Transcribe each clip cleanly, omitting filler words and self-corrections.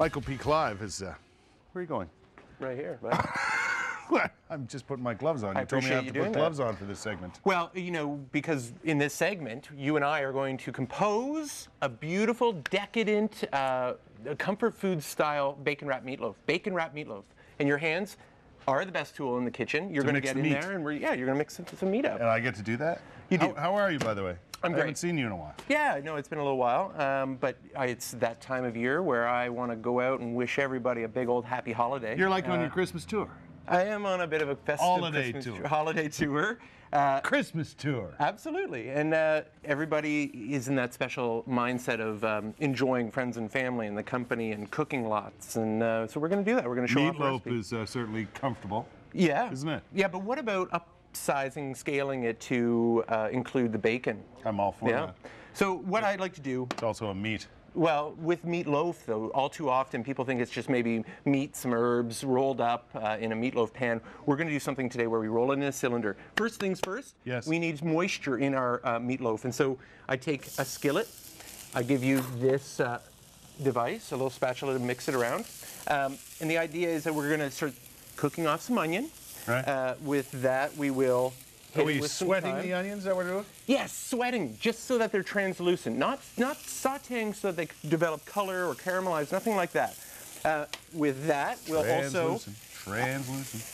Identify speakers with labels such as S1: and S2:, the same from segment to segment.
S1: Michael P. Clive is, where are you going?
S2: Right here.
S1: I'm just putting my gloves on.
S2: I
S1: You told me I have to
S2: appreciate you
S1: put
S2: doing
S1: gloves on for this segment.
S2: Well, you know, because in this segment, you and I are going to compose a beautiful, decadent, comfort food style bacon wrap meatloaf. Bacon wrap meatloaf. And your hands are the best tool in the kitchen. You're going to get in there and you're going to mix some meat up.
S1: And I get to do that?
S2: You do.
S1: How are you, by the way?
S2: I'm great.
S1: I haven't seen you in a while.
S2: Yeah, no, it's been a little while, but it's that time of year where I want to go out and wish everybody a big old happy holiday.
S1: You're like on your Christmas tour.
S2: I am on a bit of a festive
S1: Holiday
S2: tour.
S1: Christmas tour.
S2: Absolutely, and everybody is in that special mindset of enjoying friends and family and the company and cooking lots, and so we're going to do that. We're going to show off the recipe.
S1: Meatloaf is certainly comfortable.
S2: Yeah.
S1: Isn't it?
S2: Yeah, but what about upsizing, scaling it to include the bacon?
S1: I'm all for that.
S2: So what I'd like to do...
S1: It's also a meat.
S2: Well, with meatloaf, though, all too often people think it's just maybe meat, some herbs rolled up in a meatloaf pan. We're going to do something today where we roll it in a cylinder. First things first,
S1: yes.
S2: We need moisture in our meatloaf. And so I take a skillet. I give you this device, a little spatula to mix it around. And the idea is that we're going to start cooking off some onion.
S1: Right.
S2: With that, we will...
S1: Are we sweating the onions that we're doing?
S2: Yes, sweating, just so that they're translucent. Not sauteing so that they develop color or caramelize, nothing like that. With that, we'll also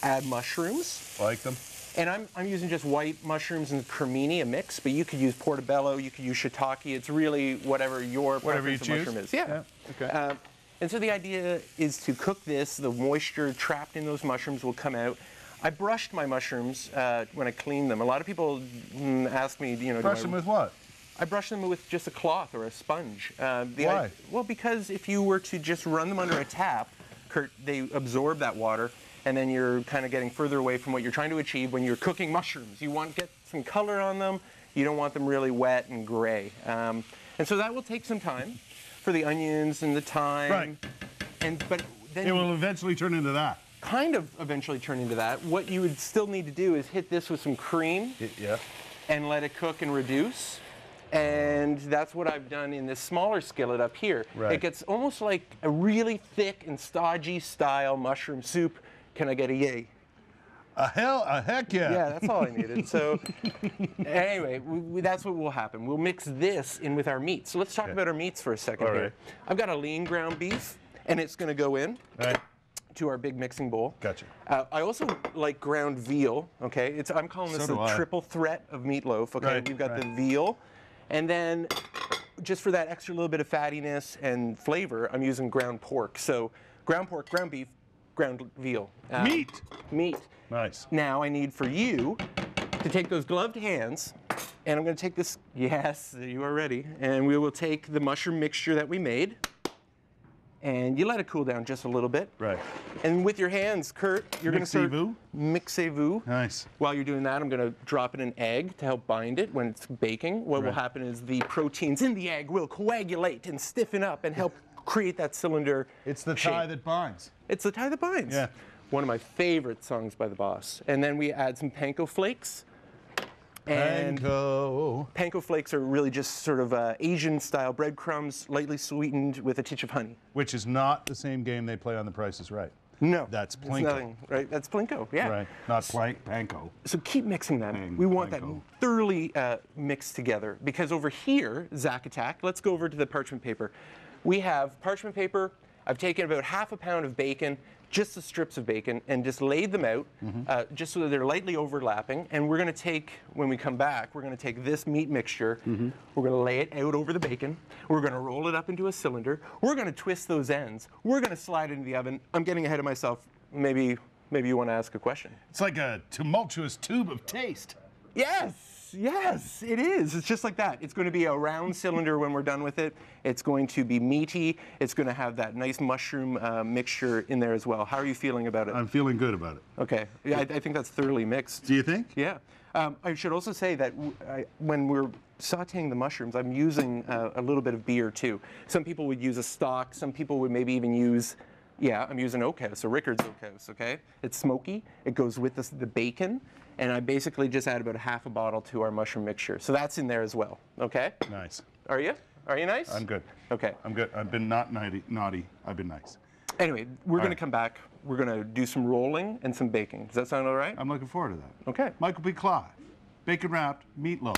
S2: add mushrooms.
S1: Like them.
S2: And I'm using just white mushrooms and cremini, a mix, but you could use portobello, you could use shiitake. It's really whatever your preference of mushroom is. Yeah.
S1: Okay.
S2: And so the idea is to cook this. The moisture trapped in those mushrooms will come out. I brushed my mushrooms when I cleaned them. A lot of people ask me, you know,
S1: brush them with what?
S2: I brush them with just a cloth or a sponge.
S1: Why?
S2: Well, because if you were to just run them under a tap, Kurt, they absorb that water, and then you're kind of getting further away from what you're trying to achieve when you're cooking mushrooms. You want to get some color on them. You don't want them really wet and gray. And so that will take some time for the onions and the thyme.
S1: Right.
S2: But then
S1: it will eventually turn into that.
S2: Kind of eventually turn into that. What you would still need to do is hit this with some cream and let it cook and reduce. And that's what I've done in this smaller skillet up here.
S1: Right.
S2: It gets almost like a really thick and stodgy style mushroom soup. Can I get a yay?
S1: A heck yeah.
S2: Yeah, that's all I needed. So anyway, that's what will happen. We'll mix this in with our meat. So let's talk about our meats for a second here. I've got a lean ground beef, and it's going to go in.
S1: Right.
S2: To our big mixing bowl.
S1: Gotcha.
S2: I also like ground veal. Okay, I'm calling this the triple threat of meatloaf. Okay,
S1: right,
S2: we've got the veal, and then just for that extra little bit of fattiness and flavor, I'm using ground pork. So ground pork, ground beef, ground veal.
S1: Meat.
S2: Meat.
S1: Nice.
S2: Now I need for you to take those gloved hands, and I'm going to take this. Yes, you are ready. And we will take the mushroom mixture that we made. And you let it cool down just a little bit.
S1: Right.
S2: And with your hands, Kurt, you're going to start mixez-vous.
S1: Nice.
S2: While you're doing that, I'm going to drop in an egg to help bind it when it's baking. What will happen is the proteins in the egg will coagulate and stiffen up and help create that cylinder
S1: It's the tie that binds.
S2: It's the tie that binds.
S1: Yeah.
S2: One of my favorite songs by the Boss. And then we add some panko flakes. And panko flakes are really just sort of Asian-style breadcrumbs, lightly sweetened with a touch of honey.
S1: Which is not the same game they play on The Price is Right.
S2: No.
S1: That's
S2: It's
S1: plinko.
S2: nothing, right? That's plinko, yeah.
S1: Right. Not panko.
S2: So keep mixing that. We want that thoroughly mixed together. Because over here, Zack Attack, let's go over to the parchment paper. We have parchment paper. I've taken about half a pound of bacon, just the strips of bacon, and just laid them out, just so that they're lightly overlapping. And we're going to take, when we come back, we're going to take this meat mixture, we're going to lay it out over the bacon, we're going to roll it up into a cylinder, we're going to twist those ends, we're going to slide it into the oven. I'm getting ahead of myself. Maybe you want to ask a question.
S1: It's like a tumultuous tube of taste.
S2: Yes, it is. It's just like that. It's going to be a round cylinder when we're done with it. It's going to be meaty. It's going to have that nice mushroom mixture in there as well. How are you feeling about it?
S1: I'm feeling good about it.
S2: Okay. Yeah, I think that's thoroughly mixed.
S1: Do you think?
S2: Yeah. I should also say that when we're sauteing the mushrooms, I'm using a little bit of beer too. Some people would use a stock. Some people would maybe even use... Yeah, I'm using oak house, so Rickard's oak house, okay? It's smoky. It goes with the bacon. And I basically just add about half a bottle to our mushroom mixture. So that's in there as well, okay?
S1: Nice.
S2: Are you? Are you nice?
S1: I'm good.
S2: Okay.
S1: I'm good. I've been not naughty. I've been nice.
S2: Anyway, we're going
S1: right.
S2: to come back. We're going to do some rolling and some baking. Does that sound all right?
S1: I'm looking forward to that.
S2: Okay.
S1: Michael B. Clive, bacon wrapped meatloaf.